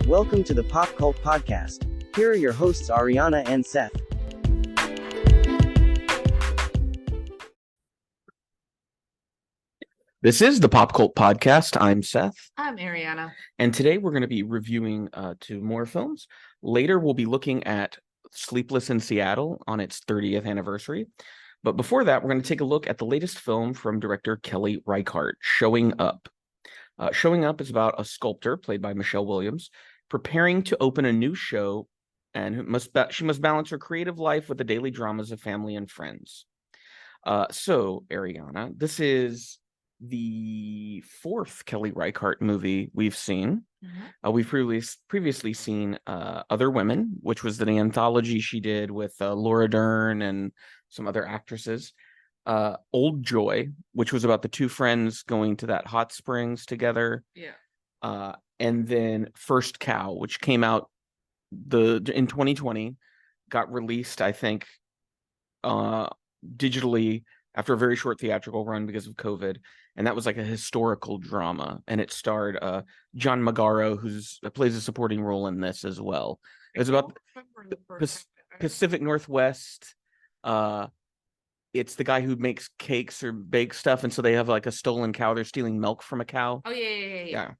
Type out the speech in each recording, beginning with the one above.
Welcome to the Pop Cult Podcast. Here are your hosts Ariana and Seth. This is the Pop Cult Podcast. I'm Seth. I'm Ariana. And today we're going to be reviewing two more films. Later we'll be looking at Sleepless in Seattle on its 30th anniversary. But before that, we're going to take a look at the latest film from director Kelly Reichardt, Showing Up. Showing Up is about a sculptor, played by Michelle Williams, preparing to open a new show, and she must balance her creative life with the daily dramas of family and friends. So, Ariana, this is the fourth Kelly Reichardt movie we've seen. We've previously seen Other Women, which was the anthology she did with Laura Dern and some other actresses. Old Joy, which was about the two friends going to that hot springs together. And then First Cow, which came out in 2020, got released, I think, digitally after a very short theatrical run because of COVID. And that was like a historical drama. And it starred John Magaro, who plays a supporting role in this as well. It was about Pacific Northwest. It's the guy who makes cakes or bakes stuff. And so they have like a stolen cow. They're stealing milk from a cow. Oh, yeah.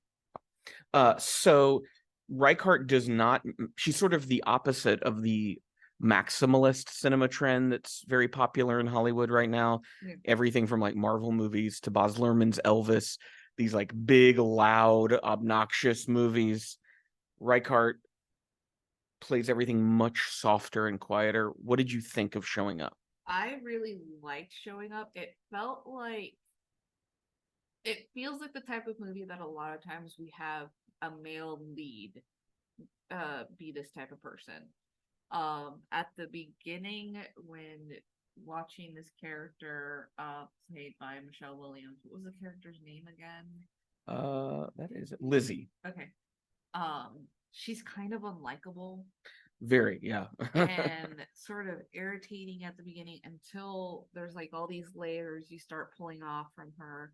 So Reichardt does not, she's sort of the opposite of the maximalist cinema trend that's very popular in Hollywood right now. Everything from like Marvel movies to Baz Luhrmann's Elvis, these like big, loud, obnoxious movies. Reichardt plays everything much softer and quieter. What did you think of Showing Up? I really liked Showing Up. It feels like the type of movie that a lot of times we have a male lead be this type of person. At the beginning, when watching this character played by Michelle Williams, what was the character's name again? That is Lizzie. Okay. She's kind of unlikable. Very, yeah. And sort of irritating at the beginning until there's like all these layers you start pulling off from her.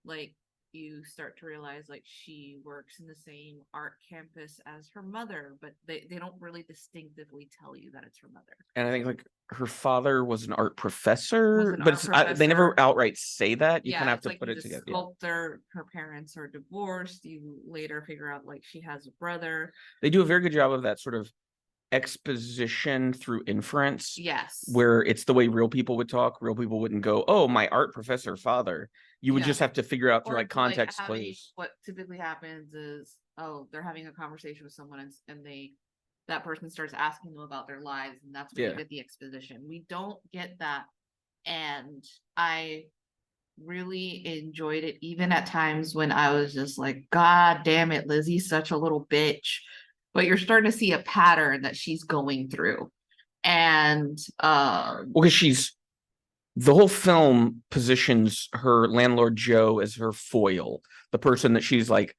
Like you start to realize like she works in the same art campus as her mother, but they don't really distinctively tell you that it's her mother. And I think like her father was an art professor, they never outright say that. You kind of have to like put it together. Sculptor, her parents are divorced. You later figure out like she has a brother. They do a very good job of that sort of exposition through inference. Yes. Where it's the way real people would talk. Real people wouldn't go, "Oh, my art professor father." You would just have to figure out through like context clues. What typically happens is, they're having a conversation with someone and that person starts asking them about their lives, and that's when you get the exposition. We don't get that, and I really enjoyed it, even at times when I was just like, God damn it, Lizzie's such a little bitch. But you're starting to see a pattern that she's going through. And because the whole film positions her landlord Joe as her foil, the person that she's like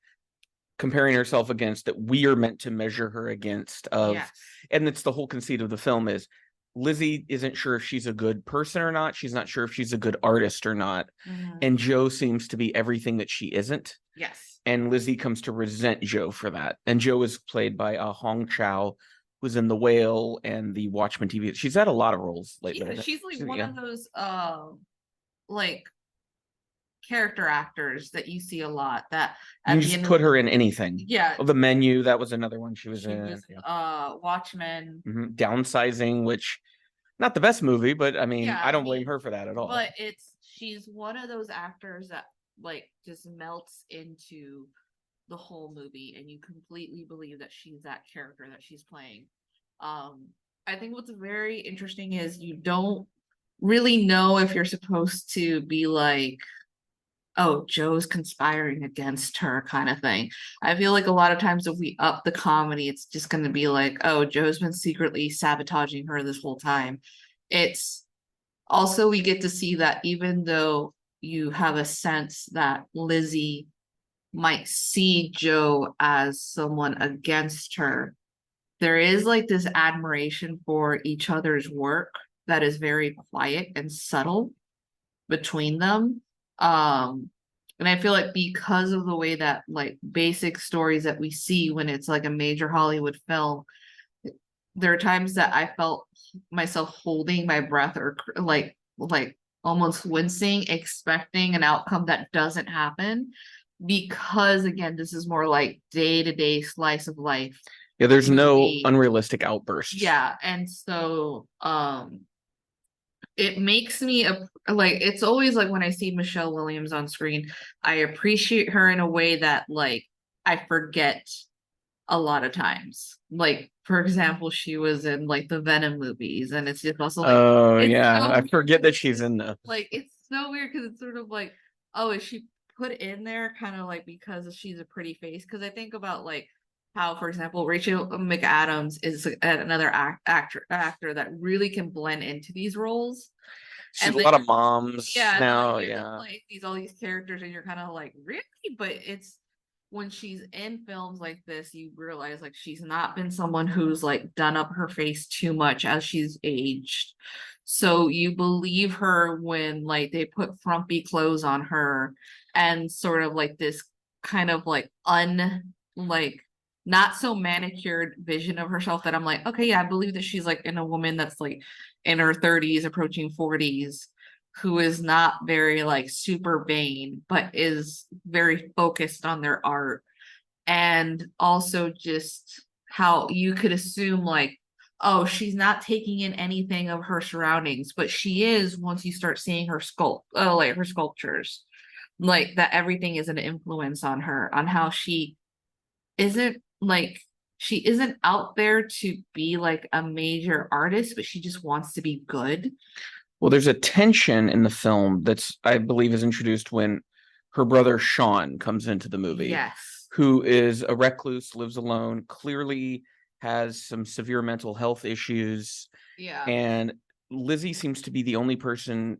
comparing herself against, that we are meant to measure her against. And it's the whole conceit of the film is Lizzie isn't sure if she's a good person or not. She's not sure if she's a good artist or not. And Joe seems to be everything that she isn't. Yes. And Lizzie comes to resent Joe for that. And Joe is played by Hong Chow, who's in The Whale and the Watchmen TV. She's had a lot of roles lately. She's like one of those like character actors that you see a lot. That you just put her in anything. Yeah. The Menu, that was another one she was in. Watchmen. Downsizing, which not the best movie, but I mean, I don't blame her for that at all. But she's one of those actors that like just melts into the whole movie and you completely believe that she's that character that she's playing. I think what's very interesting is you don't really know if you're supposed to be like, oh, Joe's conspiring against her kind of thing. I feel like a lot of times if we up the comedy, it's just going to be like, oh, Joe's been secretly sabotaging her this whole time. It's also, we get to see that even though you have a sense that Lizzie might see Joe as someone against her, there is like this admiration for each other's work that is very quiet and subtle between them. And I feel like because of the way that like basic stories that we see when it's like a major Hollywood film, there are times that I felt myself holding my breath or like almost wincing, expecting an outcome that doesn't happen. Because again, this is more like day-to-day slice of life. Yeah, there's no movie. unrealistic outbursts. Yeah, and so it makes me like it's always like when I see Michelle Williams on screen, I appreciate her in a way that like I forget a lot of times. Like, for example, she was in like the Venom movies, and it's just also like, Oh it's yeah, so I weird forget that 'cause she's it's in the. like it's so weird because it's sort of like, oh, is she put in there kind of like because she's a pretty face? Because I think about like how, for example, Rachel McAdams is another actor that really can blend into these roles. She's And a then lot of moms yeah, and then now. like you're just Yeah, like all these characters, and you're kind of like, really? But it's when she's in films like this, you realize like she's not been someone who's like done up her face too much as she's aged. So you believe her when like they put frumpy clothes on her and sort of like this kind of like like not so manicured vision of herself that I'm like, okay, yeah, I believe that she's like in a woman that's like in her 30s, approaching 40s, who is not very like super vain, but is very focused on their art. And also just how you could assume like, oh, she's not taking in anything of her surroundings, but she is once you start seeing her like her sculptures, like that everything is an influence on her, on how isn't like she isn't out there to be like a major artist, but she just wants to be good. well, there's a tension in the film that's I believe is introduced when her brother Sean comes into the movie, Yes. who is a recluse, lives alone, clearly has some severe mental health issues, Yeah. and Lizzie seems to be the only person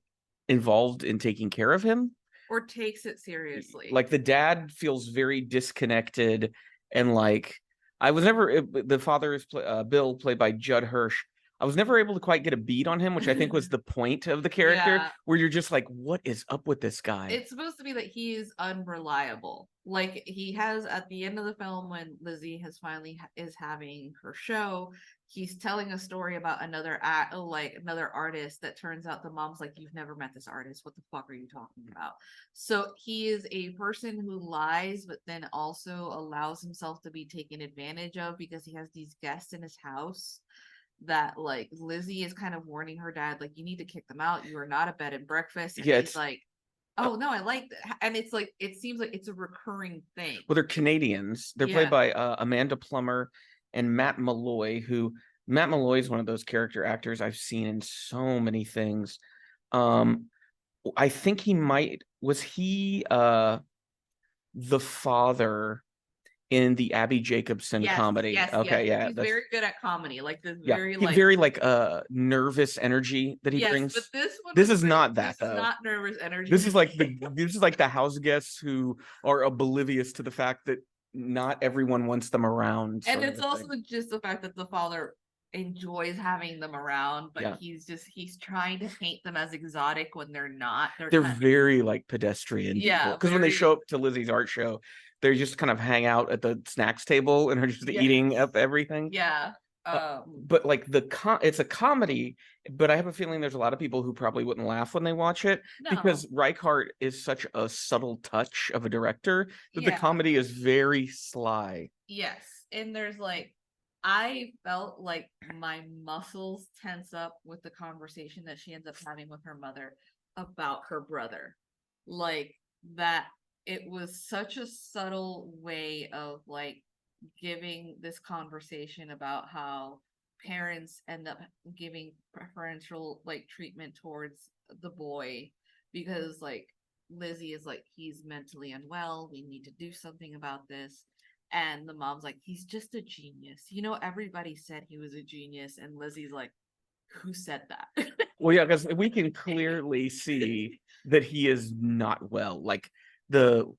involved in taking care of him. Or takes it seriously. Like the dad feels very disconnected, and like I was never the father is Bill, played by Judd Hirsch. I was never able to quite get a beat on him, which I think was the point of the character, Yeah. where you're just like, what is up with this guy? It's supposed to be that he is unreliable. Like he has at the end of the film when Lizzie has finally is having her show, he's telling a story about another like another artist that turns out the mom's like, you've never met this artist. What the fuck are you talking about? So he is a person who lies, but then also allows himself to be taken advantage of because he has these guests in his house that like Lizzie is kind of warning her dad, like, you need to kick them out. You are not a bed and breakfast. And Yeah, he's like, oh no, I like that. And it's like it seems like it's a recurring thing. Well, they're Canadians. They're played by Amanda Plummer and Matt Malloy, who Matt Malloy is one of those character actors I've seen in so many things. I think was he the father in the Abby Jacobson comedy? Yes, Okay, yes. yeah, He's very good at comedy. Like this yeah, very he like very like nervous energy that he brings. But this one This is not that this though. is not nervous energy. This is like the house guests who are oblivious to the fact that not everyone wants them around. And it's also just the fact that the father enjoys having them around, but he's trying to paint them as exotic when they're not. They're very like pedestrian people. Because when they show up to Lizzie's art show, they just kind of hang out at the snacks table and are just eating up everything. Yeah. But like it's a comedy, but I have a feeling there's a lot of people who probably wouldn't laugh when they watch it because Reichardt is such a subtle touch of a director that the comedy is very sly. Yes. And there's like, I felt like my muscles tense up with the conversation that she ends up having with her mother about her brother. Like that it was such a subtle way of like giving this conversation about how parents end up giving preferential like treatment towards the boy because like Lizzie is like, he's mentally unwell, we need to do something about this. And the mom's like, he's just a genius. You know, everybody said he was a genius. And Lizzie's like, who said that? Well, yeah, because we can clearly see that he is not well. Like the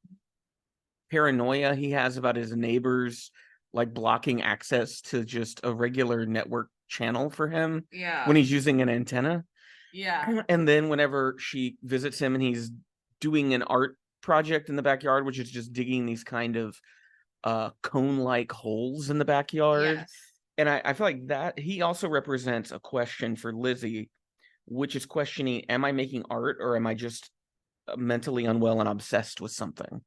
paranoia he has about his neighbors, like blocking access to just a regular network channel for him when he's using an antenna. Yeah. And then whenever she visits him and he's doing an art project in the backyard, which is just digging these kind of cone-like holes in the backyard. Yes. And I feel like that he also represents a question for Lizzie, which is questioning, am I making art or am I just mentally unwell and obsessed with something?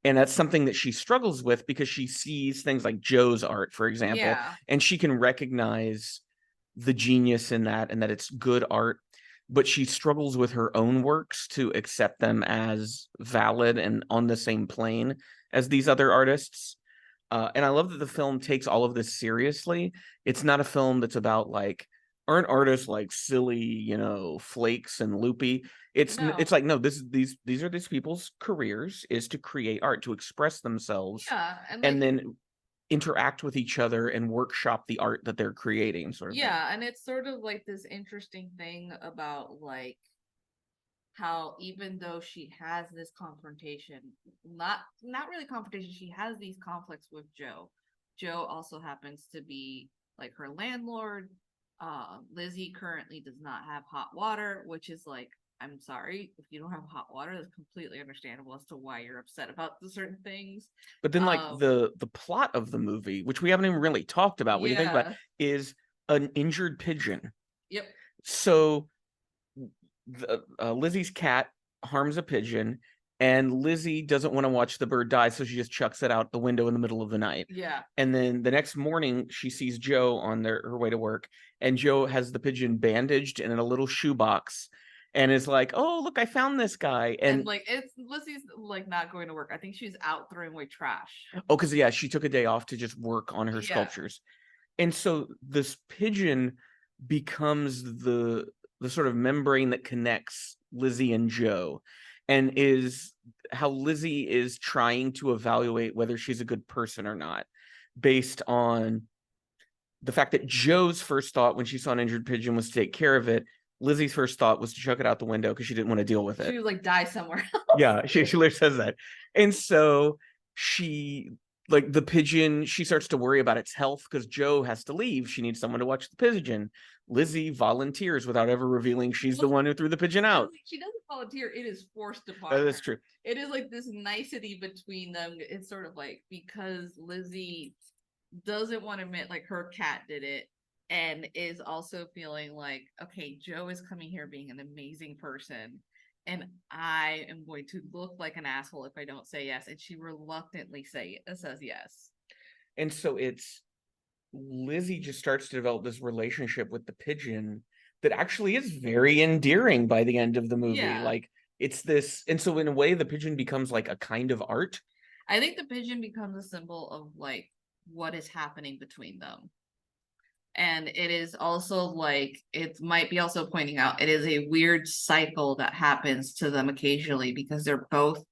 And that's something that she struggles with because she sees things like Joe's art, for example, Yeah. and she can recognize the genius in that and that it's good art, but she struggles with her own works to accept them as valid and on the same plane as these other artists. And I love that the film takes all of this seriously. It's not a film that's about like, aren't artists like silly, you know, flakes and loopy. It's No. it's like, no, these are these people's careers is to create art, to express themselves, Yeah, and then interact with each other and workshop the art that they're creating, sort of thing. yeah, and it's sort of like this interesting thing about like how even though she has this confrontation, not really confrontation, she has these conflicts with Joe. Joe also happens to be like her landlord. Lizzie currently does not have hot water, which is like, I'm sorry, if you don't have hot water, that's completely understandable as to why you're upset about the certain things. But then like the plot of the movie, which we haven't even really talked about when you think about it, is an injured pigeon. Yep. So Lizzie's cat harms a pigeon, and Lizzie doesn't want to watch the bird die, so she just chucks it out the window in the middle of the night. Yeah. And then the next morning, she sees Joe on her way to work, and Joe has the pigeon bandaged and in a little shoebox, and is like, "Oh, look, I found this guy." And like, it's Lizzie's like not going to work. I think she's out throwing away trash. Oh, because yeah, she took a day off to just work on her sculptures, and so this pigeon becomes the sort of membrane that connects Lizzie and Joe, and is how Lizzie is trying to evaluate whether she's a good person or not based on the fact that Joe's first thought when she saw an injured pigeon was to take care of it. Lizzie's first thought was to chuck it out the window because she didn't want to deal with it. She was like, die somewhere else. Yeah, she literally says that. And so she, like the pigeon, she starts to worry about its health because Joe has to leave. She needs someone to watch the pigeon. Lizzie volunteers without ever revealing she's the one who threw the pigeon out. She doesn't volunteer, it is forced upon her. That is true. It is like this nicety between them. It's sort of like because Lizzie doesn't want to admit like her cat did it and is also feeling like, okay, Joe is coming here being an amazing person and I am going to look like an asshole if I don't say yes. And she reluctantly says yes. And so it's Lizzie just starts to develop this relationship with the pigeon that actually is very endearing by the end of the movie. Yeah. Like it's this, and so in a way, the pigeon becomes like a kind of art. I think the pigeon becomes a symbol of like what is happening between them. And it is also like, it might be also pointing out, it is a weird cycle that happens to them occasionally because they're both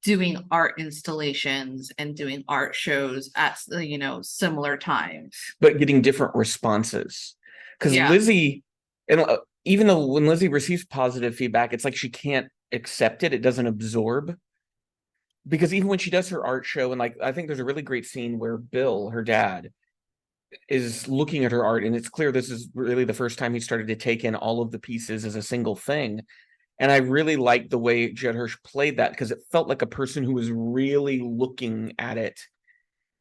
doing art installations and doing art shows at, you know, similar times. But getting different responses. Because Lizzie, and even though when Lizzie receives positive feedback, it's like she can't accept it. It doesn't absorb. Because even when she does her art show, and like, I think there's a really great scene where Bill, her dad, is looking at her art, and it's clear this is really the first time he started to take in all of the pieces as a single thing. And I really liked the way Judd Hirsch played that because it felt like a person who was really looking at it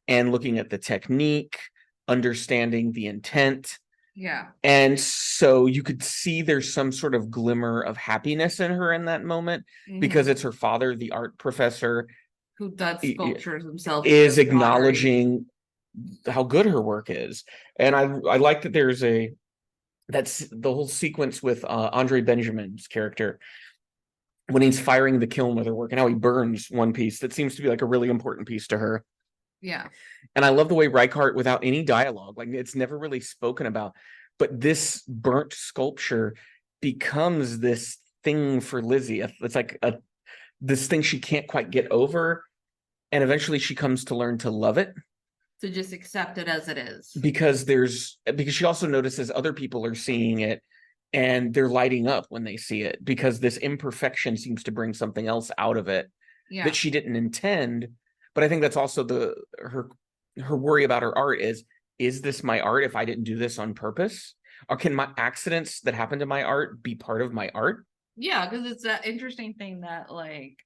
and looking at the technique, understanding the intent. Yeah. And so you could see there's some sort of glimmer of happiness in her in that moment because it's her father, the art professor, who does sculptures himself, is acknowledging how good her work is. And I like that that's the whole sequence with Andre Benjamin's character when he's firing the kiln with her work and how he burns one piece that seems to be like a really important piece to her. Yeah. And I love the way Reichardt, without any dialogue, like it's never really spoken about, but this burnt sculpture becomes this thing for Lizzie. It's like this thing she can't quite get over. And eventually she comes to learn to love it. To just accept it as it is. Because she also notices other people are seeing it and they're lighting up when they see it because this imperfection seems to bring something else out of it that she didn't intend. But I think that's also her worry about her art is this my art if I didn't do this on purpose? Or can my accidents that happen to my art be part of my art? Yeah, because it's that interesting thing that like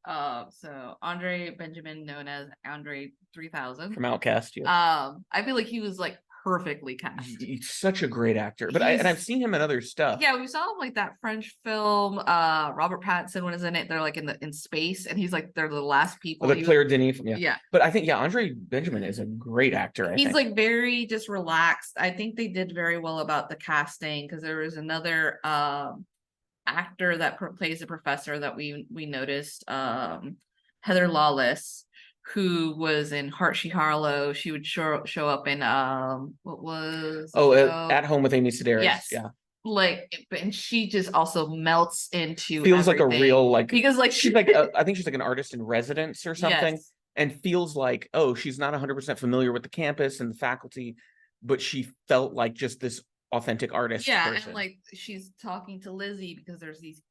so Andre Benjamin, known as Andre 3000, from Outcast. Yeah. I feel like he was like perfectly cast. He's such a great actor, but I've seen him in other stuff. Yeah, we saw him like that French film. Robert Pattinson was in it. They're like in space, and he's like they're the last people. Like Claire Denis from, yeah. But I think Andre Benjamin is a great actor. He's like very just relaxed. I think they did very well about the casting because there was another actor that plays a professor that we noticed, Heather Lawless, who was in Heart She Harlow. She would show up in what was At Home with Amy Sedaris. Yes. Yeah. Like, and she just also melts into feels everything. Like a real like because like she's like I think she's like an artist in residence or something. Yes. And feels like, oh, she's not 100% familiar with the campus and the faculty, but she felt like just this authentic artist person. And like she's talking to Lizzie because there's these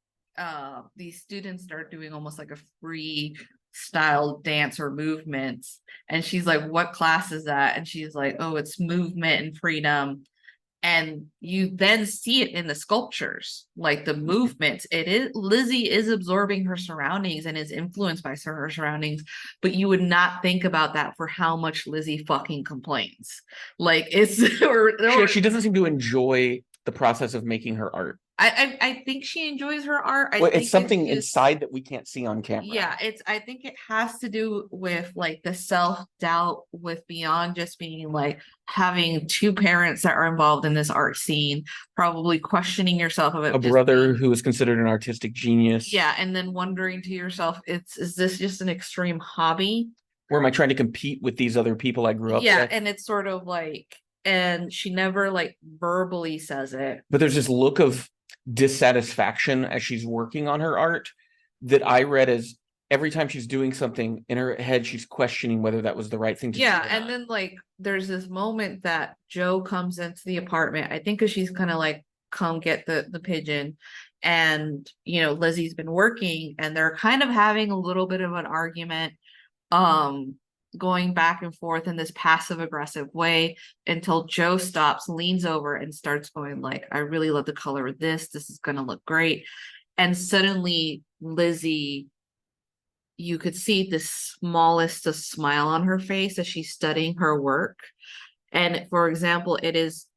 students that are doing almost like a free style dance or movements, and she's like, what class is that? And she's like, oh, it's movement and freedom. And you then see it in the sculptures, like the movements. It is Lizzie is absorbing her surroundings and is influenced by her surroundings, but you would not think about that for how much Lizzie fucking complains. Like it's she doesn't seem to enjoy the process of making her art. I think she enjoys her art. It's something inside that we can't see on camera. Yeah, I think it has to do with like the self-doubt with beyond just being like having two parents that are involved in this art scene, probably questioning yourself of it. A brother who is considered an artistic genius. Yeah, and then wondering to yourself, is this just an extreme hobby? Or am I trying to compete with these other people I grew up with? Yeah, and it's sort of like, and she never like verbally says it. But there's this look of dissatisfaction as she's working on her art that I read as every time she's doing something in her head, she's questioning whether that was the right thing to do. Yeah, and then like there's this moment that Joe comes into the apartment, I think because she's kind of like, come get the pigeon, and you know Lizzie's been working and they're kind of having a little bit of an argument, going back and forth in this passive aggressive way until Joe stops, leans over and starts going like, I really love the color of this. This is going to look great. And suddenly Lizzie, you could see the smallest of smile on her face as she's studying her work. And for example, it's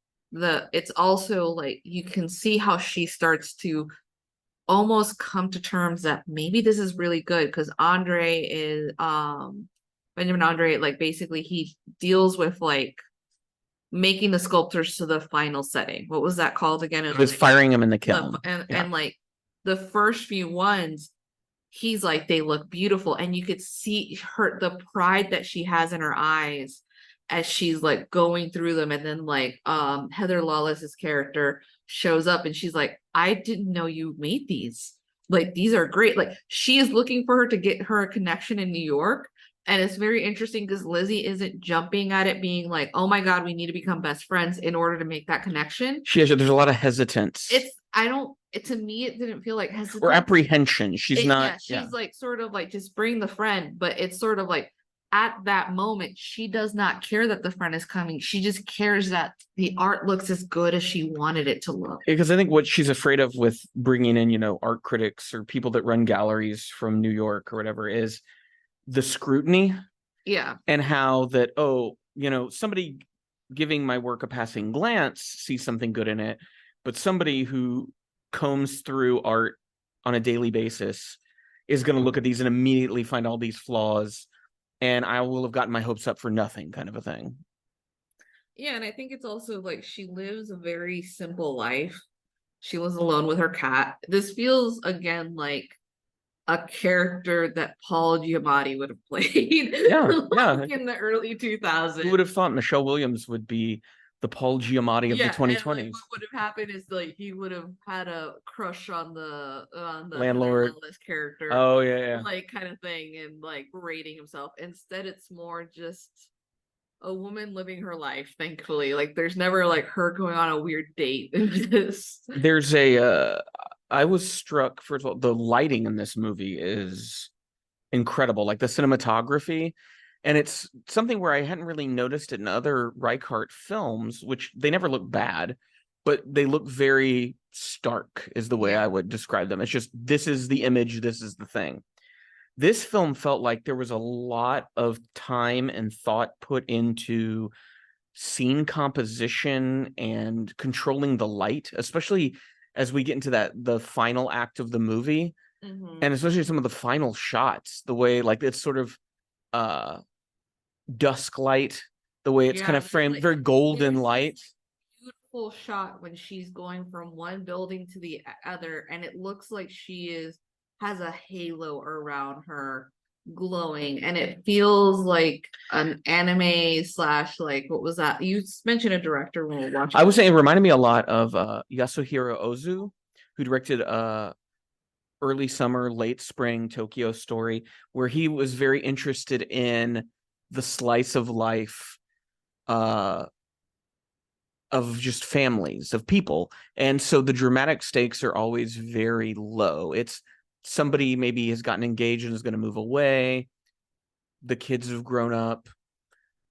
also like, you can see how she starts to almost come to terms that maybe this is really good because Andre is, Benjamin Andre, like basically he deals with like making the sculptures to the final setting. What was that called again? It was like, firing them in the kiln. And like the first few ones, he's like, they look beautiful. And you could see the pride that she has in her eyes as she's like going through them. And then like Heather Lawless's character shows up and she's like, I didn't know you made these. Like, these are great. Like, she is looking for her to get her a connection in New York. And it's very interesting because Lizzie isn't jumping at it being like, oh my God, we need to become best friends in order to make that connection. There's a lot of hesitance. To me, it didn't feel like hesitance. Or apprehension. She's like sort of like, just bring the friend. But it's sort of like at that moment, she does not care that the friend is coming. She just cares that the art looks as good as she wanted it to look. Because I think what she's afraid of with bringing in, art critics or people that run galleries from New York or whatever is the scrutiny. Yeah. And how that, somebody giving my work a passing glance sees something good in it, but somebody who combs through art on a daily basis is going to look at these and immediately find all these flaws, and I will have gotten my hopes up for nothing, kind of a thing. Yeah, and I think it's also like she lives a very simple life. She lives alone with her cat. This feels again like a character that Paul Giamatti would have played. Yeah. In the early 2000s. Who would have thought Michelle Williams would be the Paul Giamatti of the 2020s? And like, what would have happened is like he would have had a crush on the landlord character. Oh yeah. Like kind of thing, and like berating himself. Instead, it's more just a woman living her life, thankfully. Like there's never like her going on a weird date. There's I was struck, first of all, the lighting in this movie is incredible, like the cinematography. And it's something where I hadn't really noticed it in other Reichardt films, which they never look bad. but they look very stark is the way I would describe them. It's just, this is the image, this is the thing. This film felt like there was a lot of time and thought put into scene composition and controlling the light, especially as we get into the final act of the movie. And especially some of the final shots, the way like it's sort of dusk light, the way it's kind of framed, like, very golden light. Beautiful shot when she's going from one building to the other, and it looks like she has a halo around her glowing, and it feels like an anime slash, like, what was that? You mentioned a director when we were watching. I was saying it reminded me a lot of Yasuhiro Ozu, who directed early summer, late spring Tokyo Story, where he was very interested in the slice of life of just families, of people. And so the dramatic stakes are always very low. It's somebody maybe has gotten engaged and is going to move away. The kids have grown up.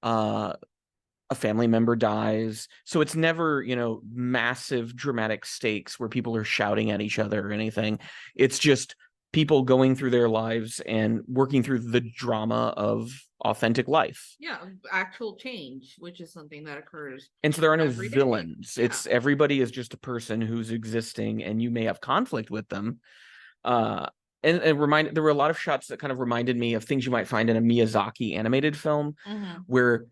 A family member dies. So it's never, massive dramatic stakes where people are shouting at each other or anything. It's just people going through their lives and working through the drama of authentic life. Yeah, actual change, which is something that occurs. And so there are no villains. Yeah. It's everybody is just a person who's existing, and you may have conflict with them. And there were a lot of shots that kind of reminded me of things you might find in a Miyazaki animated film, where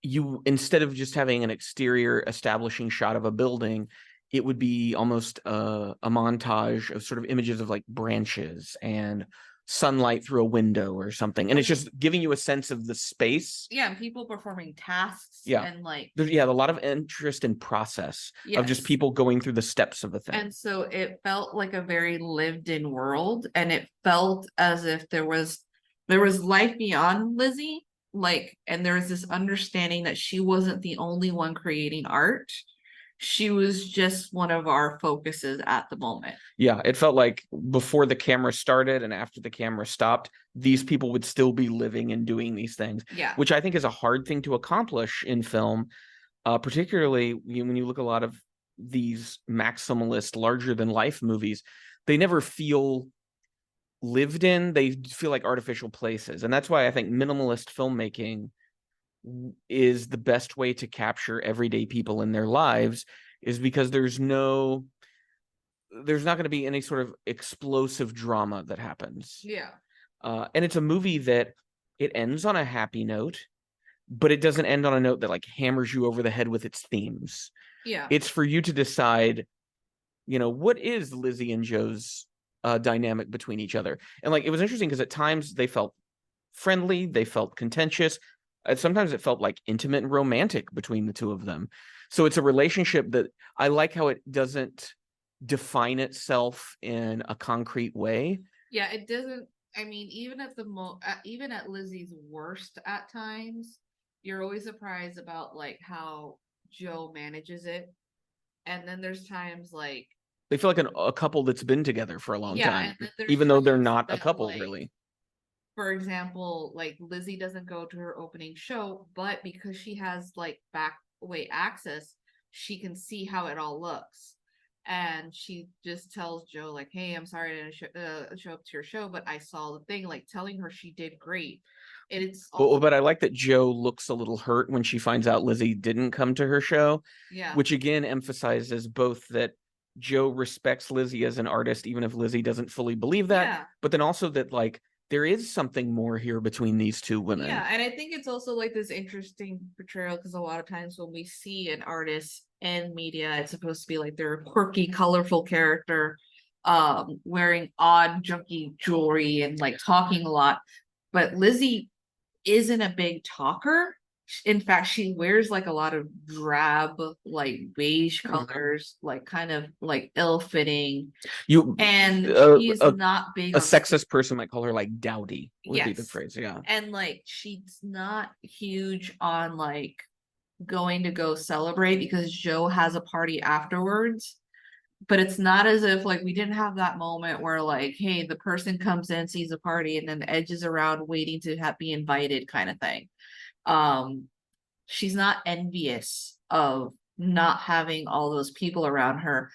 you, instead of just having an exterior establishing shot of a building, it would be almost a montage of sort of images of like branches and sunlight through a window or something, and it's just giving you a sense of the space. Yeah, and people performing tasks. Yeah, and like there's a lot of interest in process of just people going through the steps of a thing. And so it felt like a very lived-in world, and it felt as if there was life beyond Lizzie. Like, and there was this understanding that she wasn't the only one creating art. She was just one of our focuses at the moment. Yeah, it felt like before the camera started and after the camera stopped, these people would still be living and doing these things. Yeah, which I think is a hard thing to accomplish in film, particularly when you look at a lot of these maximalist, larger than life movies. They never feel lived in. They feel like artificial places, and that's why I think minimalist filmmaking is the best way to capture everyday people in their lives, is because there's not going to be any sort of explosive drama that happens. Yeah. And it's a movie that it ends on a happy note, but it doesn't end on a note that like hammers you over the head with its themes. Yeah. It's for you to decide, what is Lizzie and Joe's dynamic between each other. And like, it was interesting because at times they felt friendly, they felt contentious. Sometimes it felt like intimate and romantic between the two of them. So it's a relationship that I like how it doesn't define itself in a concrete way. Yeah, it doesn't. I mean, even at Lizzie's worst at times, you're always surprised about like how Joe manages it. And then there's times like they feel like a couple that's been together for a long time, even though they're not a couple, like, really. For example, like Lizzie doesn't go to her opening show, but because she has like back-way access, she can see how it all looks. And she just tells Joe like, hey, I'm sorry I didn't show up to your show, but I saw the thing, like telling her she did great. It's also- but I like that Joe looks a little hurt when she finds out Lizzie didn't come to her show. Yeah. Which again emphasizes both that Joe respects Lizzie as an artist, even if Lizzie doesn't fully believe that. Yeah. But then also that like there is something more here between these two women. Yeah, and I think it's also like this interesting portrayal because a lot of times when we see an artist in media, it's supposed to be like they're a quirky, colorful character, wearing odd, junky jewelry and like talking a lot. But Lizzie isn't a big talker. In fact, she wears like a lot of drab, like beige colors, like kind of like ill-fitting. And she's not big. A sexist person might call her like dowdy, would be the phrase. Yeah. And like she's not huge on like going to go celebrate because Joe has a party afterwards. But it's not as if like we didn't have that moment where like, hey, the person comes in, sees a party, and then edges around waiting to be invited, kind of thing. She's not envious of not having all those people around her.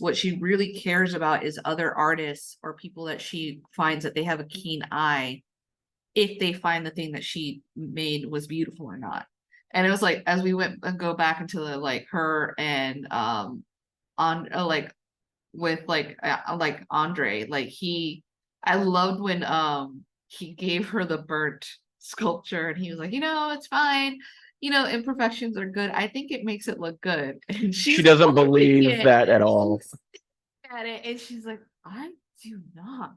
What she really cares about is other artists or people that she finds that they have a keen eye if they find the thing that she made was beautiful or not. And it was like, as we went and go back into the like her and on like with like Andre, like I loved when he gave her the burnt sculpture and he was like, it's fine, imperfections are good, I think it makes it look good. And She doesn't believe that at all. At it and she's like, I do not.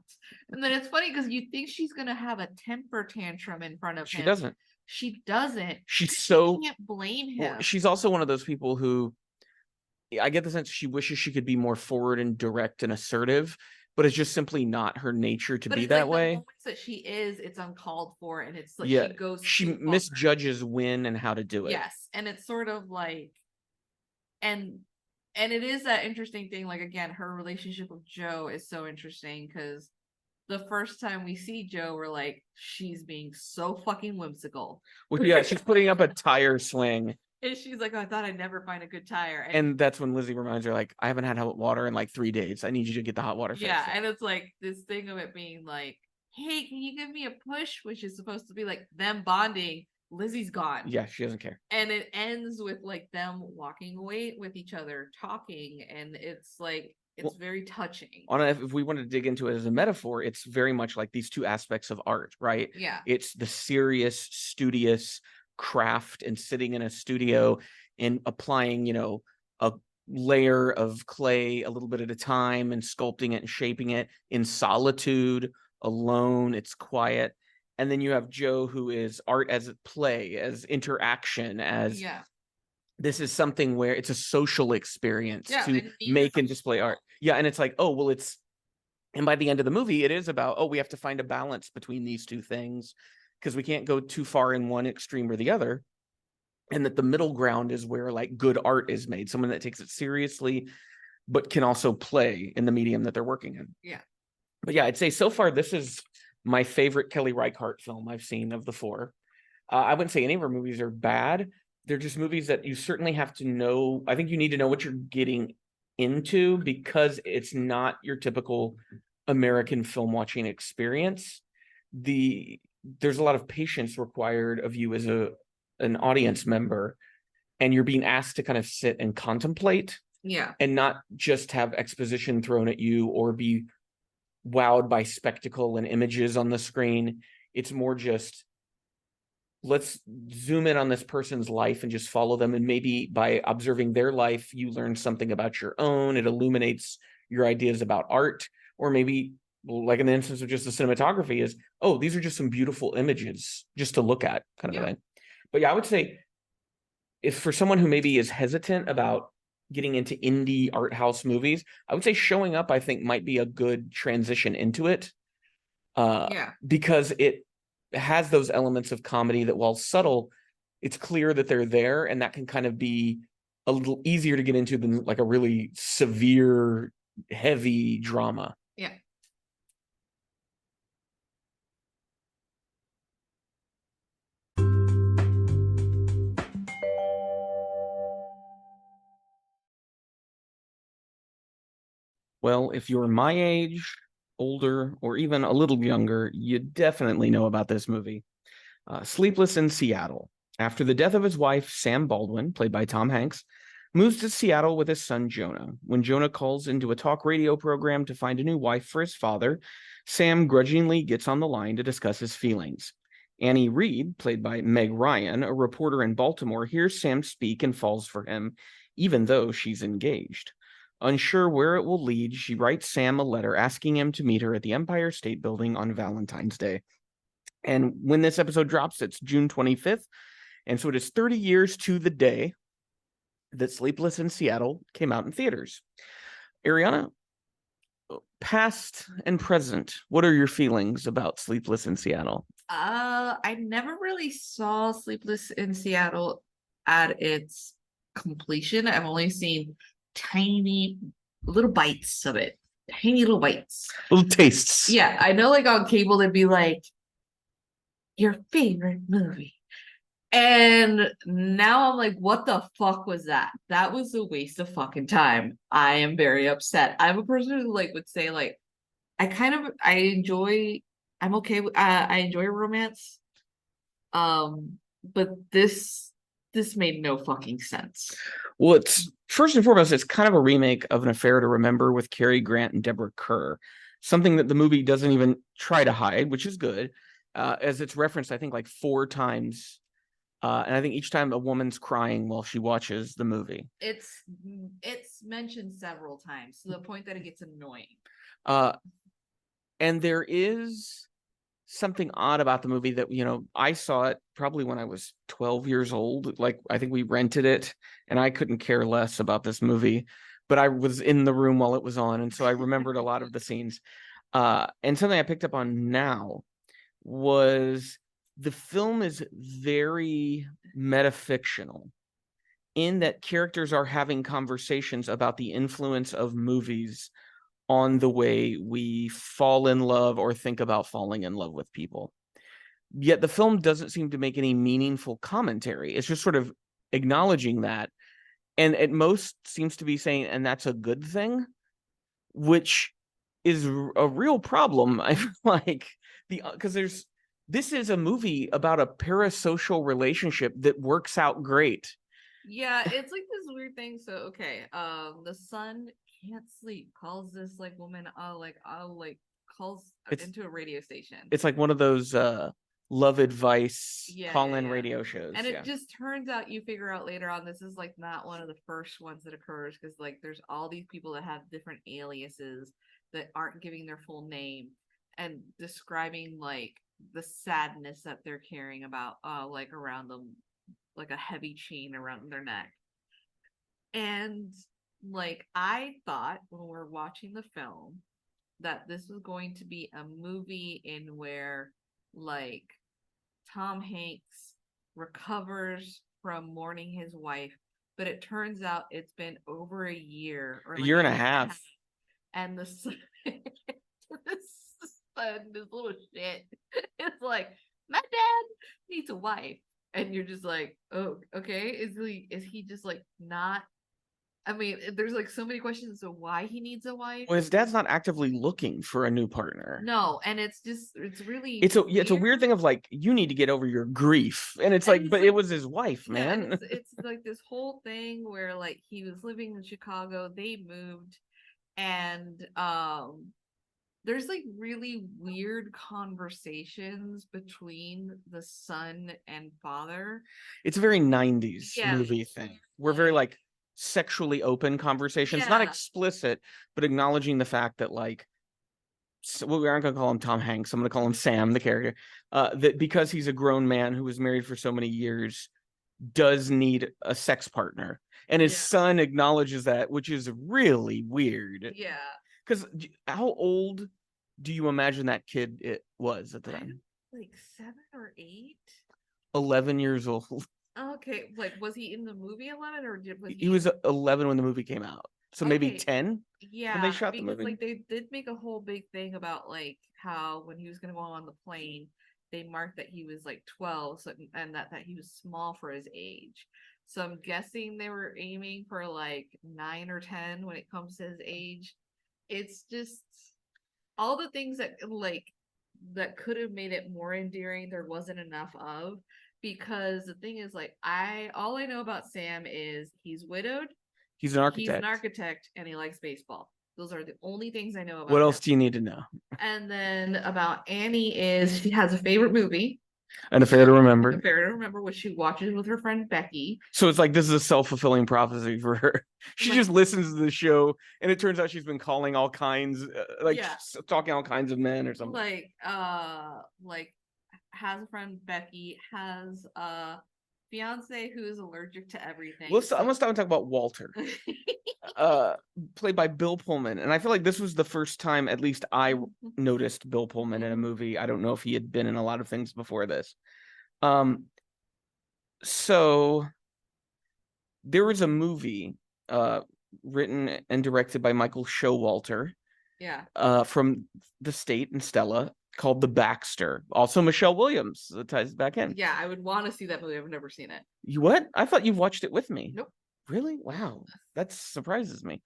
And then it's funny because you think she's gonna have a temper tantrum in front of him. She doesn't. She doesn't. You can't blame him. She's also one of those people who, I get the sense she wishes she could be more forward and direct and assertive, but it's just simply not her nature to be that way. The moments that she is, it's uncalled for, and it's like she misjudges when and how to do it. Yes, and it's sort of like, and it is that interesting thing. Like again, her relationship with Joe is so interesting because the first time we see Joe, we're like, she's being so fucking whimsical. Well, yeah, she's putting up a tire swing. And she's like, I thought I'd never find a good tire. And that's when Lizzie reminds her, like, I haven't had hot water in like 3 days. I need you to get the hot water fixed. Yeah, and it's like this thing of it being like, hey, can you give me a push? Which is supposed to be like them bonding. Lizzie's gone. Yeah, she doesn't care. And it ends with like them walking away with each other, talking. And it's like, it's very touching. If we wanted to dig into it as a metaphor, it's very much like these two aspects of art, right? Yeah. It's the serious, studious craft and sitting in a studio and applying, a layer of clay a little bit at a time and sculpting it and shaping it in solitude, alone. It's quiet. And then you have Joe, who is art as play, as interaction, as this is something where it's a social experience to make and display art. Yeah. And it's like, oh, well, and by the end of the movie, it is about, oh, we have to find a balance between these two things because we can't go too far in one extreme or the other. And that the middle ground is where like good art is made, someone that takes it seriously, but can also play in the medium that they're working in. Yeah. But yeah, I'd say so far, this is my favorite Kelly Reichardt film I've seen of the 4. I wouldn't say any of her movies are bad. They're just movies that you certainly have to know. I think you need to know what you're getting into because it's not your typical American film watching experience. There's a lot of patience required of you as an audience member, and you're being asked to kind of sit and contemplate. Yeah. And not just have exposition thrown at you or be wowed by spectacle and images on the screen. It's more just, let's zoom in on this person's life and just follow them. And maybe by observing their life, you learn something about your own. It illuminates your ideas about art, or maybe like in the instance of just the cinematography is, oh, these are just some beautiful images just to look at kind of a thing. But yeah, I would say if for someone who maybe is hesitant about getting into indie art house movies, I would say Showing Up, I think, might be a good transition into it. Because it has those elements of comedy that, while subtle, it's clear that they're there, and that can kind of be a little easier to get into than like a really severe, heavy drama. Yeah. Well, if you're my age, older, or even a little younger, you definitely know about this movie. Sleepless in Seattle. After the death of his wife, Sam Baldwin, played by Tom Hanks, moves to Seattle with his son, Jonah. When Jonah calls into a talk radio program to find a new wife for his father, Sam grudgingly gets on the line to discuss his feelings. Annie Reed, played by Meg Ryan, a reporter in Baltimore, hears Sam speak and falls for him, even though she's engaged. Unsure where it will lead, she writes Sam a letter asking him to meet her at the Empire State Building on Valentine's Day. And when this episode drops, it's June 25th. And so it is 30 years to the day that Sleepless in Seattle came out in theaters. Ariana, past and present, what are your feelings about Sleepless in Seattle? I never really saw Sleepless in Seattle at its completion. I've only seen tiny little bites of it, little tastes. Yeah, I know, like on cable they'd be like, your favorite movie, And now I'm like, what the fuck was that? That was a waste of fucking time. I am very upset. I'm a person who like would say like I enjoy I'm okay with I enjoy romance. But this made no fucking sense. Well, it's first and foremost, it's kind of a remake of An Affair to Remember with Cary Grant and Deborah Kerr, something that the movie doesn't even try to hide, which is good, as it's referenced, I think, like 4 times. And I think each time a woman's crying while she watches the movie. It's mentioned several times to the point that it gets annoying. And there is something odd about the movie that, I saw it probably when I was 12 years old. Like, I think we rented it, and I couldn't care less about this movie, but I was in the room while it was on, and so I remembered a lot of the scenes. And something I picked up on now was the film is very metafictional in that characters are having conversations about the influence of movies on the way we fall in love or think about falling in love with people. Yet the film doesn't seem to make any meaningful commentary. It's just sort of acknowledging that. And at most seems to be saying, and that's a good thing, which is a real problem. I feel like because this is a movie about a parasocial relationship that works out great. Yeah, it's like this weird thing. So okay, the son can't sleep, calls this like woman calls into a radio station. It's like one of those love advice call-in radio shows. And it just turns out you figure out later on this is like not one of the first ones that occurs, because like there's all these people that have different aliases that aren't giving their full name and describing like the sadness that they're carrying about like around them, like a heavy chain around their neck. And like I thought when we're watching the film that this was going to be a movie in where like Tom Hanks recovers from mourning his wife, but it turns out it's been over a year or like a year and a half. And the son, this little shit, it's like, my dad needs a wife. And you're just like, oh, okay. Is he just like not? I mean, there's like so many questions as to why he needs a wife. Well, his dad's not actively looking for a new partner. No, and it's really it's a weird thing of like, you need to get over your grief, and it's like, but it was his wife, man. It's like this whole thing where like he was living in Chicago, they moved, and there's like really weird conversations between the son and father. It's a very 90s movie thing. We're very like sexually open conversations, not explicit, but acknowledging the fact that like, well, we aren't going to call him Tom Hanks. I'm going to call him Sam, the character, that because he's a grown man who was married for so many years, does need a sex partner. And his son acknowledges that, which is really weird. Yeah. Because how old do you imagine that kid was at the time? Like 7 or 8? 11 years old. Okay, like was he in the movie 11 or he was 11 when the movie came out, so maybe 10. Yeah, when they shot the movie. Like they did make a whole big thing about like how when he was gonna go on the plane, they marked that he was like 12, so, and that he was small for his age. So I'm guessing they were aiming for like 9 or 10 when it comes to his age. It's just all the things that like that could have made it more endearing. There wasn't enough of. Because the thing is, like, all I know about Sam is he's widowed. He's an architect. He's an architect, and he likes baseball. Those are the only things I know about. What else do you need to know? And then about Annie is she has a favorite movie. An Affair to Remember. An Affair to Remember, which she watches with her friend Becky. So it's like this is a self-fulfilling prophecy for her. She just listens to the show, and it turns out she's been calling all kinds, talking all kinds of men or something. Like has a friend Becky, has a fiance who is allergic to everything. I'm gonna stop and talk about Walter, played by Bill Pullman, and I feel like this was the first time, at least I noticed Bill Pullman in a movie. I don't know if he had been in a lot of things before this. So there was a movie written and directed by Michael Showalter. from the state and Stella called The Baxter. Also Michelle Williams. That ties back in. Yeah, I would want to see that movie. I've never seen it. You what? I thought you've watched it with me. Nope. Really? Wow. That surprises me.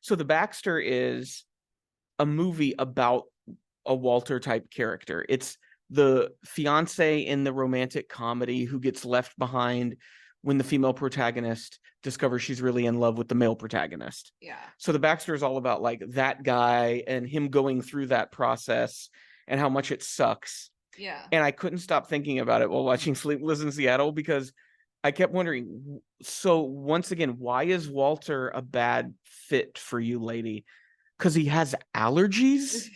So The Baxter is a movie about a Walter type character. It's the fiance in the romantic comedy who gets left behind when the female protagonist discovers she's really in love with the male protagonist. Yeah. So The Baxter is all about like that guy and him going through that process and how much it sucks. Yeah. And I couldn't stop thinking about it while watching Sleepless in Seattle because I kept wondering, so once again, why is Walter a bad fit for you, lady? Because he has allergies?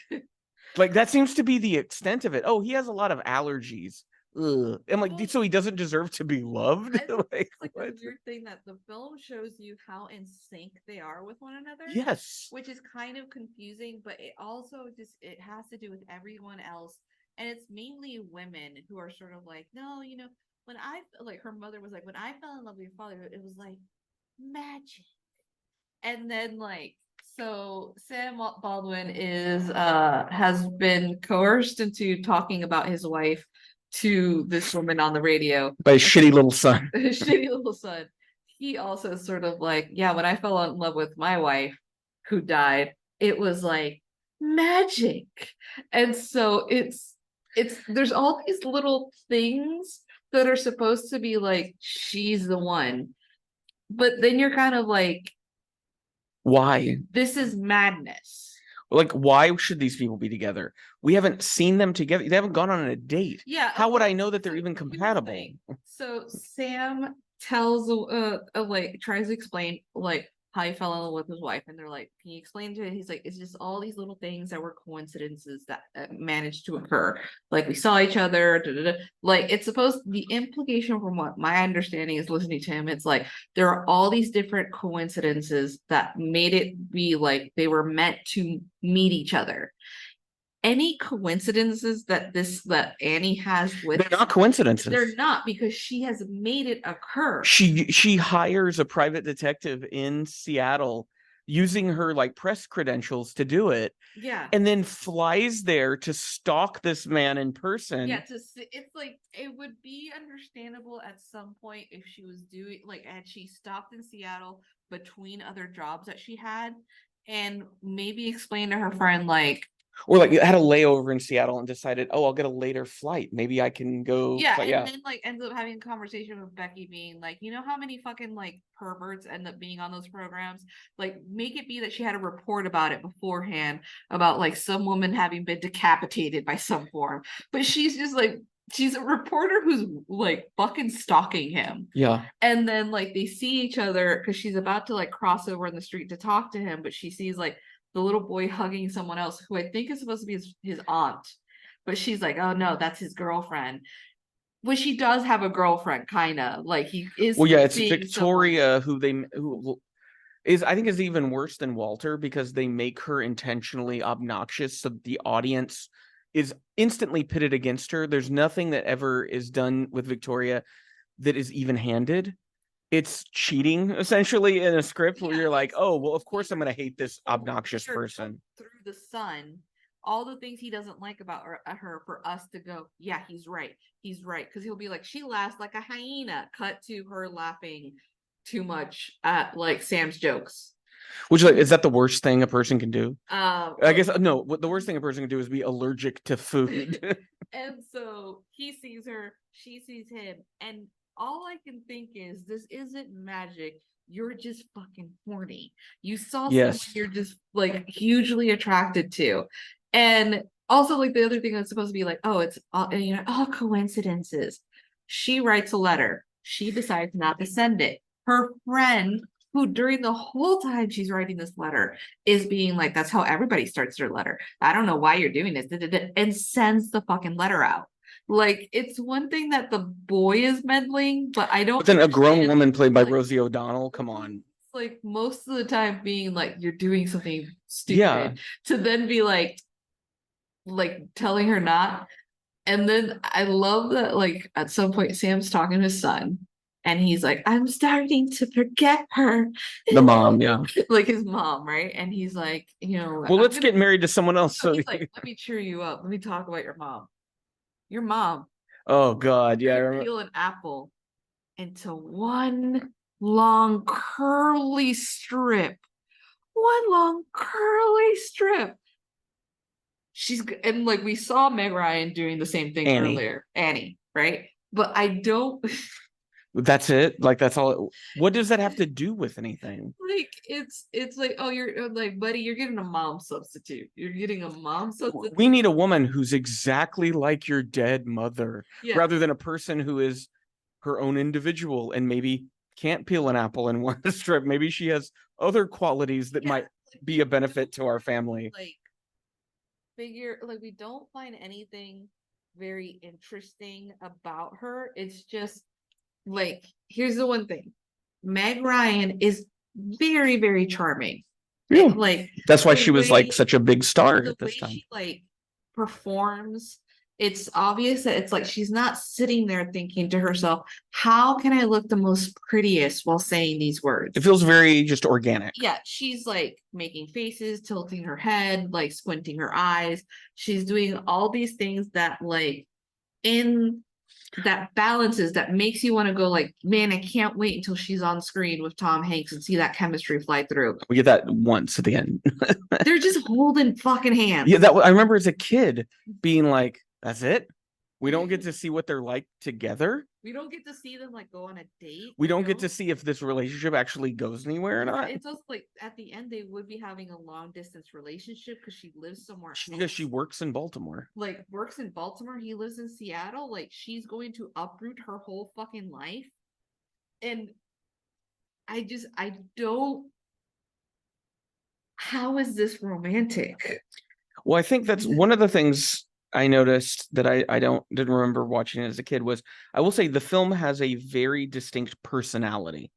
Like, that seems to be the extent of it. Oh, he has a lot of allergies. Ugh. I'm like, so he doesn't deserve to be loved? Like, like the what? weird thing that the film shows you how in sync they are with one another. Yes. Which is kind of confusing, but it also it has to do with everyone else. And it's mainly women who are sort of like, no, when I, like, her mother was like, when I fell in love with your father, it was like magic. And then, like, so Sam Baldwin has been coerced into talking about his wife to this woman on the radio by a shitty little son. His shitty little son. He also sort of like, yeah, when I fell in love with my wife who died, it was like magic. And so it's there's all these little things that are supposed to be like she's the one. But then you're kind of like, why? This is madness. Like, why should these people be together? We haven't seen them together. They haven't gone on a date. Yeah. How would I know that they're even compatible? So Sam tells like tries to explain like how he fell in love with his wife, and they're like, can you explain to it? He's like, it's just all these little things that were coincidences that managed to occur. Like we saw each other, like it's supposed, the implication from what my understanding is listening to him, it's like there are all these different coincidences that made it be like they were meant to meet each other. Any coincidences that Annie has with, they're not coincidences. They're not, because she has made it occur. She hires a private detective in Seattle using her like press credentials to do it. Yeah. And then flies there to stalk this man in person. Yeah, it's like it would be understandable at some point if she was doing like, had she stopped in Seattle between other jobs that she had and maybe explain to her friend like, or like had a layover in Seattle and decided, oh, I'll get a later flight. Maybe I can go. Yeah, and then like ends up having a conversation with Becky being like, you know how many fucking like perverts end up being on those programs? Like, make it be that she had a report about it beforehand about like some woman having been decapitated by some form. But she's just like, she's a reporter who's like fucking stalking him. Yeah. And then like they see each other because she's about to like cross over in the street to talk to him, but she sees like the little boy hugging someone else who I think is supposed to be his aunt, but she's like, oh no, that's his girlfriend. Well, she does have a girlfriend, kind of like he is. Well, yeah, it's Victoria who is, I think, is even worse than Walter because they make her intentionally obnoxious so the audience is instantly pitted against her. There's nothing that ever is done with Victoria that is even-handed. It's cheating essentially in a script where you're like, oh, well, of course I'm going to hate this obnoxious person. Through the sun, all the things he doesn't like about her for us to go, yeah, he's right. Because he'll be like, she laughs like a hyena. Cut to her laughing too much at like Sam's jokes. Which, like, is that the worst thing a person can do? I guess no. What the worst thing a person can do is be allergic to food. And so he sees her, she sees him, and all I can think is, this isn't magic. You're just fucking horny. You saw someone you're just like hugely attracted to. And also, like, the other thing that's supposed to be like, oh, it's all coincidences. She writes a letter. She decides not to send it. Her friend, who during the whole time she's writing this letter is being like, that's how everybody starts their letter. I don't know why you're doing this. And sends the fucking letter out. Like, it's one thing that the boy is meddling, but I don't. But then a grown woman played by Rosie O'Donnell. Come on. It's like most of the time being like, you're doing something stupid, to then be like telling her not. And then I love that, like, at some point Sam's talking to his son, and he's like, I'm starting to forget her. The mom, yeah. Like his mom, right? And he's like, Well, let's get married to someone else. So he's like, let me cheer you up. Let me talk about your mom. Your mom. Oh God, yeah. I remember. Peel an apple into one long curly strip. One long curly strip. And like we saw Meg Ryan doing the same thing earlier. Annie, right? But I don't. That's it. Like that's all. What does that have to do with anything? Like it's like, oh, you're like, buddy, you're getting a mom substitute. You're getting a mom substitute. We need a woman who's exactly like your dead mother, rather than a person who is her own individual and maybe can't peel an apple in one strip. Maybe she has other qualities that might be a benefit to our family. Like we don't find anything very interesting about her. It's just like, here's the one thing. Meg Ryan is very, very charming. Yeah. Like that's why she was like such a big star at this time. She like performs. It's obvious that it's like she's not sitting there thinking to herself, how can I look the most prettiest while saying these words? It feels very just organic. Yeah, she's like making faces, tilting her head, like squinting her eyes. She's doing all these things that like in that balances, that makes you want to go like, man, I can't wait until she's on screen with Tom Hanks and see that chemistry fly through. We get that once at the end. They're just holding fucking hands. Yeah, that I remember as a kid being like, that's it? We don't get to see what they're like together. We don't get to see them like go on a date. We don't get to see if this relationship actually goes anywhere or not. It's also like at the end they would be having a long distance relationship because she lives somewhere else. Because she works in Baltimore. Like works in Baltimore, he lives in Seattle. Like she's going to uproot her whole fucking life. And I don't. How is this romantic? Well, I think that's one of the things I noticed that I didn't remember watching it as a kid was, I will say the film has a very distinct personality.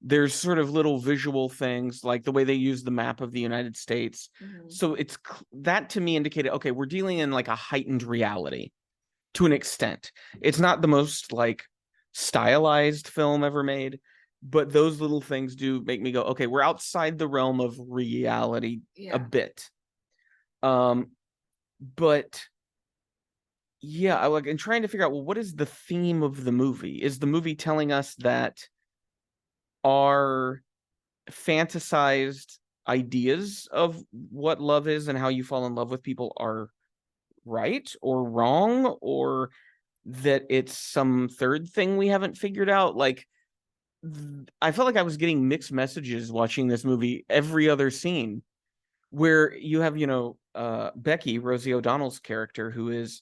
There's sort of little visual things like the way they use the map of the United States. So it's that to me indicated, okay, we're dealing in like a heightened reality to an extent. It's not the most like stylized film ever made, but those little things do make me go, okay, we're outside the realm of reality a bit. But yeah, I like, and trying to figure out, well, what is the theme of the movie? Is the movie telling us that our fantasized ideas of what love is and how you fall in love with people are right or wrong, or that it's some third thing we haven't figured out? Like, I felt like I was getting mixed messages watching this movie every other scene, where you have, Becky, Rosie O'Donnell's character, who is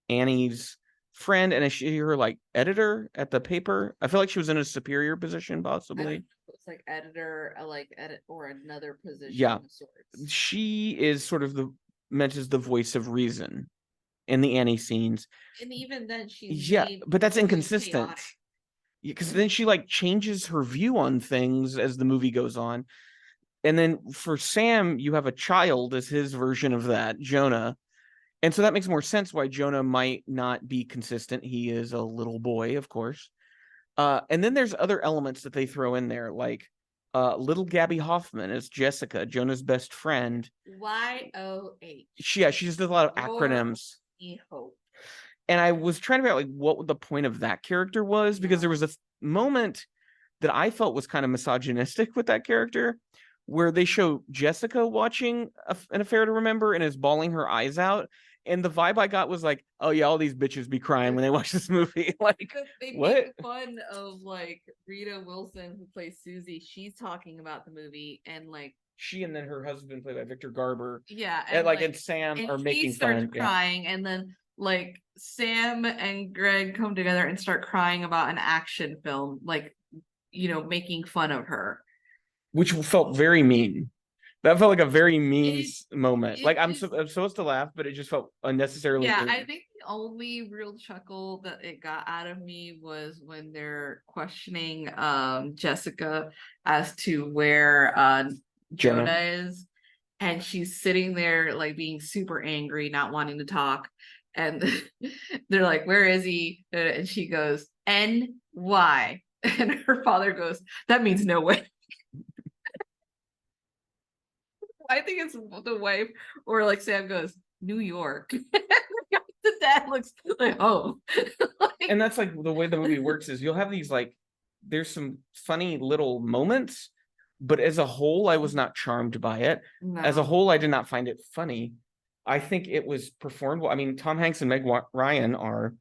Annie's friend, and is she her like editor at the paper? I feel like she was in a superior position, possibly. It's like editor, or another position. Yeah, of sorts. she is sort of meant as the voice of reason in the Annie scenes, and even then she's but that's inconsistent. Because then she like changes her view on things as the movie goes on. And then for Sam, you have a child as his version of that, Jonah. And so that makes more sense why Jonah might not be consistent. He is a little boy, of course. And then there's other elements that they throw in there, like little Gabby Hoffman as Jessica, Jonah's best friend. YOH. She does a lot of acronyms. And I was trying to figure out like what the point of that character was, because there was a moment that I felt was kind of misogynistic with that character, where they show Jessica watching An Affair to Remember and is bawling her eyes out. And the vibe I got was like, oh yeah, all these bitches be crying when they watch this movie. Like, they what? make fun of like Rita Wilson, who plays Susie. She's talking about the movie, and like she and then her husband, played by Victor Garber. Yeah, and Sam are making fun. Crying, and then like Sam and Greg come together and start crying about an action film, like making fun of her, which felt very mean. That felt like a very mean moment. Like I'm supposed to laugh, but it just felt unnecessarily. Yeah, I think the only real chuckle that it got out of me was when they're questioning Jessica as to where Jonah is, and she's sitting there like being super angry, not wanting to talk, and they're like, "Where is he?" And she goes, NY. And her father goes, that means no way. I think it's the wife, or like Sam goes, New York. The dad looks like, oh. Like, And that's like the way the movie works is you'll have these like, there's some funny little moments, but as a whole, I was not charmed by it. no. As a whole, I did not find it funny. I think it was performed well. I mean, Tom Hanks and Meg Ryan are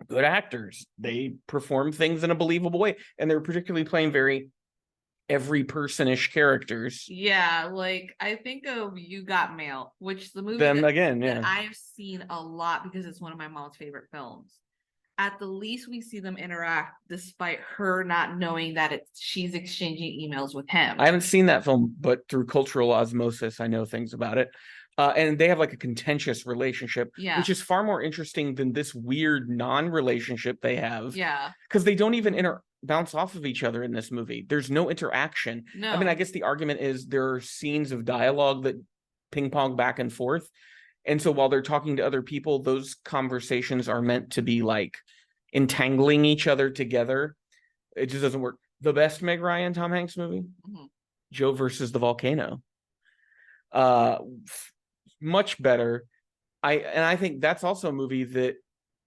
good actors. They perform things in a believable way, and they're particularly playing very every person-ish characters. Yeah, like I think of You Got Mail, which the movie Them that, again, that yeah. I've seen a lot because it's one of my mom's favorite films. At the least, we see them interact despite her not knowing that she's exchanging emails with him. I haven't seen that film, but through cultural osmosis, I know things about it. And they have like a contentious relationship, Yeah. which is far more interesting than this weird non-relationship they have. Yeah. Because they don't even bounce off of each other in this movie. There's no interaction. No. I mean, I guess the argument is there are scenes of dialogue that ping pong back and forth. And so while they're talking to other people, those conversations are meant to be like entangling each other together. It just doesn't work. The best Meg Ryan Tom Hanks movie, Joe versus the Volcano. Much better. I think that's also a movie that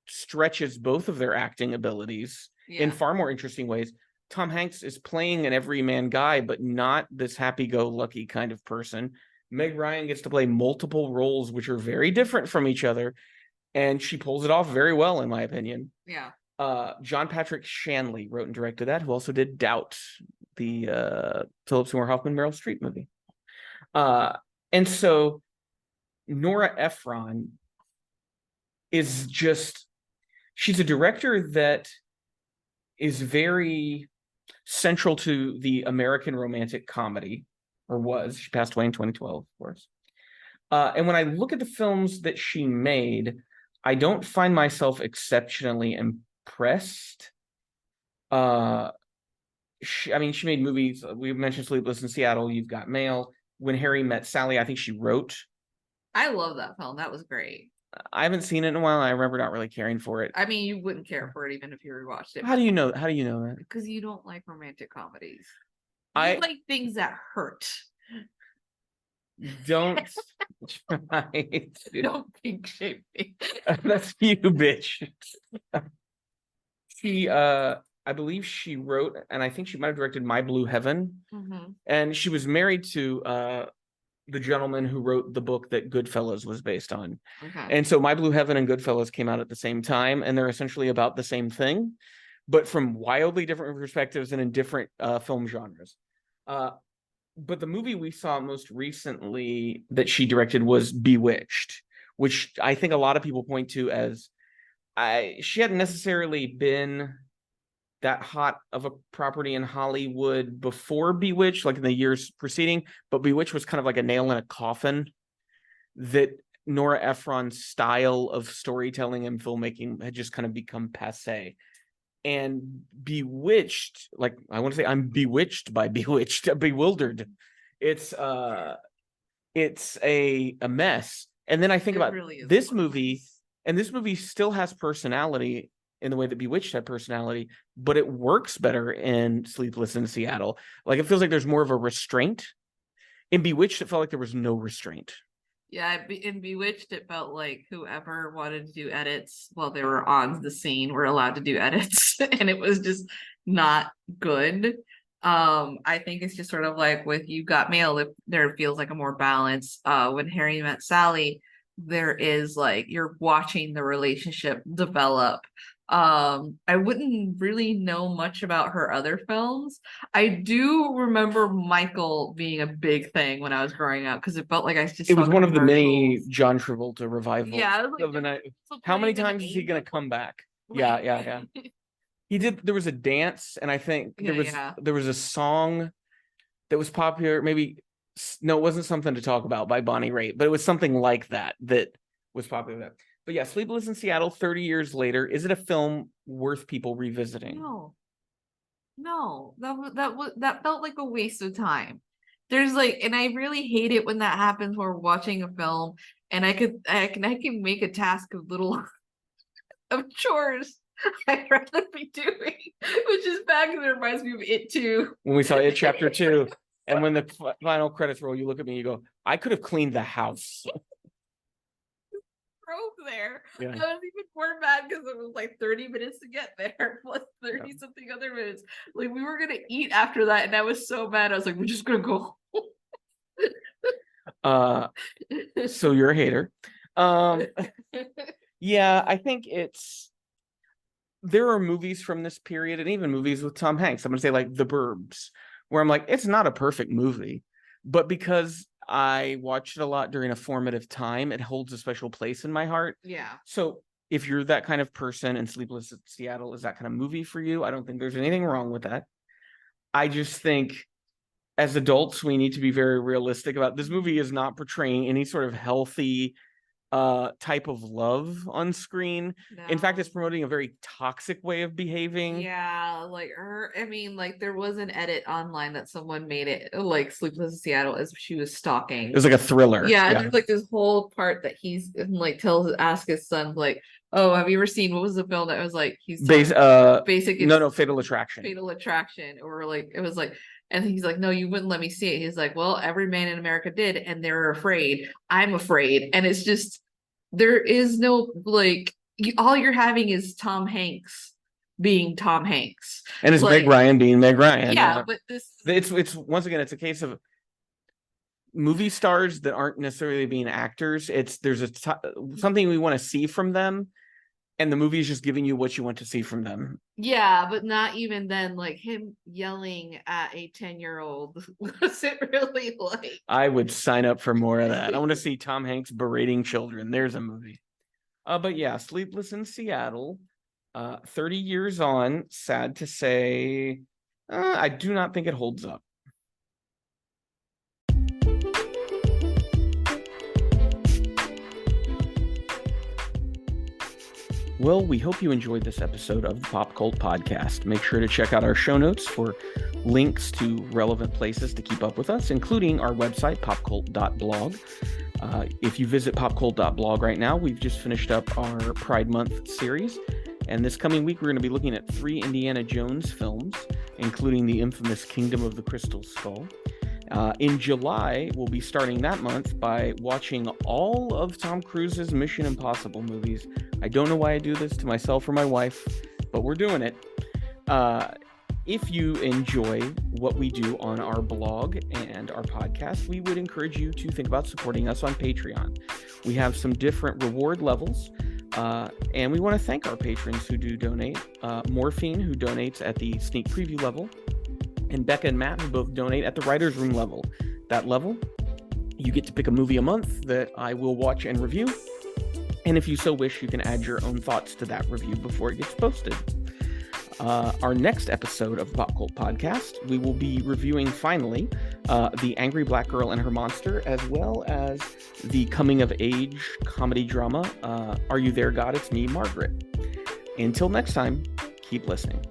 stretches both of their acting abilities in far more interesting ways. Tom Hanks is playing an everyman guy, but not this happy-go-lucky kind of person. Meg Ryan gets to play multiple roles, which are very different from each other, and she pulls it off very well, in my opinion. Yeah. John Patrick Shanley wrote and directed that, who also did Doubt, the Philip Seymour Hoffman Meryl Streep movie. And so Nora Ephron is just, she's a director that is very central to the American romantic comedy, or was. She passed away in 2012, of course. And when I look at the films that she made, I don't find myself exceptionally impressed. She made movies. We've mentioned Sleepless in Seattle, You've Got Mail, When Harry Met Sally, I think she wrote. I love that film. That was great. I haven't seen it in a while. I remember not really caring for it. I mean, you wouldn't care for it even if you rewatched it. How do you know that? Because you don't like romantic comedies. I like things that hurt. Don't try. Don't pink shape me. That's you, bitch. She, I believe she wrote, and I think she might have directed My Blue Heaven. And she was married to the gentleman who wrote the book that Goodfellas was based on. And so My Blue Heaven and Goodfellas came out at the same time, and they're essentially about the same thing, but from wildly different perspectives and in different film genres. But the movie we saw most recently that she directed was Bewitched, which I think a lot of people point to as she hadn't necessarily been that hot of a property in Hollywood before Bewitched, like in the years preceding, but Bewitched was kind of like a nail in a coffin that Nora Ephron's style of storytelling and filmmaking had just kind of become passé. And Bewitched, like I want to say I'm bewitched by Bewitched, bewildered. It's a mess. And then I think about this movie, and this movie still has personality in the way that Bewitched had personality, but it works better in Sleepless in Seattle. Like it feels like there's more of a restraint. In Bewitched, it felt like there was no restraint. Yeah, in Bewitched, it felt like whoever wanted to do edits while they were on the scene were allowed to do edits, and it was just not good. I think it's just sort of like with You Got Mail, if there feels like a more balance. When Harry Met Sally, there is like you're watching the relationship develop. I wouldn't really know much about her other films. I do remember Michael being a big thing when I was growing up because it felt like I just it was one of the many commercials. John Travolta revivals of the night. How many times is he gonna come back? Yeah. He did. There was a dance, and I think there was a song that was popular. Maybe no, it wasn't Something to Talk About by Bonnie Raitt, but it was something like that was popular. But yeah, Sleepless in Seattle, 30 years later, is it a film worth people revisiting? No, that felt like a waste of time. There's like, and I really hate it when that happens when we're watching a film, and I can make a task of little of chores I'd rather be doing, which is bad because it reminds me of It Too. When we saw It Chapter 2, and when the final credits roll, you look at me and you go, I could have cleaned the house. Drove there. Yeah. I was even more mad because it was like 30 minutes to get there, plus 30 something other minutes. Like we were gonna eat after that, and I was so mad. I was like, we're just gonna go home. So you're a hater. Yeah, I think there are movies from this period, and even movies with Tom Hanks. I'm gonna say like The Burbs, where I'm like, it's not a perfect movie, but because I watched it a lot during a formative time, it holds a special place in my heart. Yeah. So if you're that kind of person and Sleepless in Seattle is that kind of movie for you, I don't think there's anything wrong with that. I just think as adults, we need to be very realistic about this movie is not portraying any sort of healthy type of love on screen. In fact, it's promoting a very toxic way of behaving. Yeah, like I mean, like there was an edit online that someone made it like Sleepless in Seattle as she was stalking. It was like a thriller. Yeah, and there's like this whole part that he's like asks his son like, "Oh, have you ever seen what was the film that was like he's basic? No, Fatal Attraction. Fatal Attraction, or like it was like." And he's like, no, you wouldn't let me see it. He's like, well, every man in America did, and they're afraid. I'm afraid. And it's just, there is no, like, all you're having is Tom Hanks being Tom Hanks. And it's like, Meg Ryan being Meg Ryan. Yeah, but it's once again, it's a case of movie stars that aren't necessarily being actors. There's something we want to see from them. And the movie is just giving you what you want to see from them. Yeah, but not even then, like him yelling at a 10-year-old. Was it really like? I would sign up for more of that. I want to see Tom Hanks berating children. There's a movie. But yeah, Sleepless in Seattle. 30 years on, sad to say, I do not think it holds up. Well, we hope you enjoyed this episode of the Pop Cult Podcast. Make sure to check out our show notes for links to relevant places to keep up with us, including our website, popcult.blog. If you visit popcult.blog right now, we've just finished up our Pride Month series. And this coming week, we're going to be looking at 3 Indiana Jones films, including the infamous Kingdom of the Crystal Skull. In July, we'll be starting that month by watching all of Tom Cruise's Mission Impossible movies. I don't know why I do this to myself or my wife, but we're doing it. If you enjoy what we do on our blog and our podcast, we would encourage you to think about supporting us on Patreon. We have some different reward levels, and we want to thank our patrons who do donate. Morphine, who donates at the sneak preview level, and Becca and Matt, who both donate at the writer's room level. That level, you get to pick a movie a month that I will watch and review. And if you so wish, you can add your own thoughts to that review before it gets posted. Our next episode of the Pop Cult Podcast, we will be reviewing, finally, The Angry Black Girl and Her Monster, as well as the coming-of-age comedy drama, Are You There, God? It's Me, Margaret. Until next time, keep listening.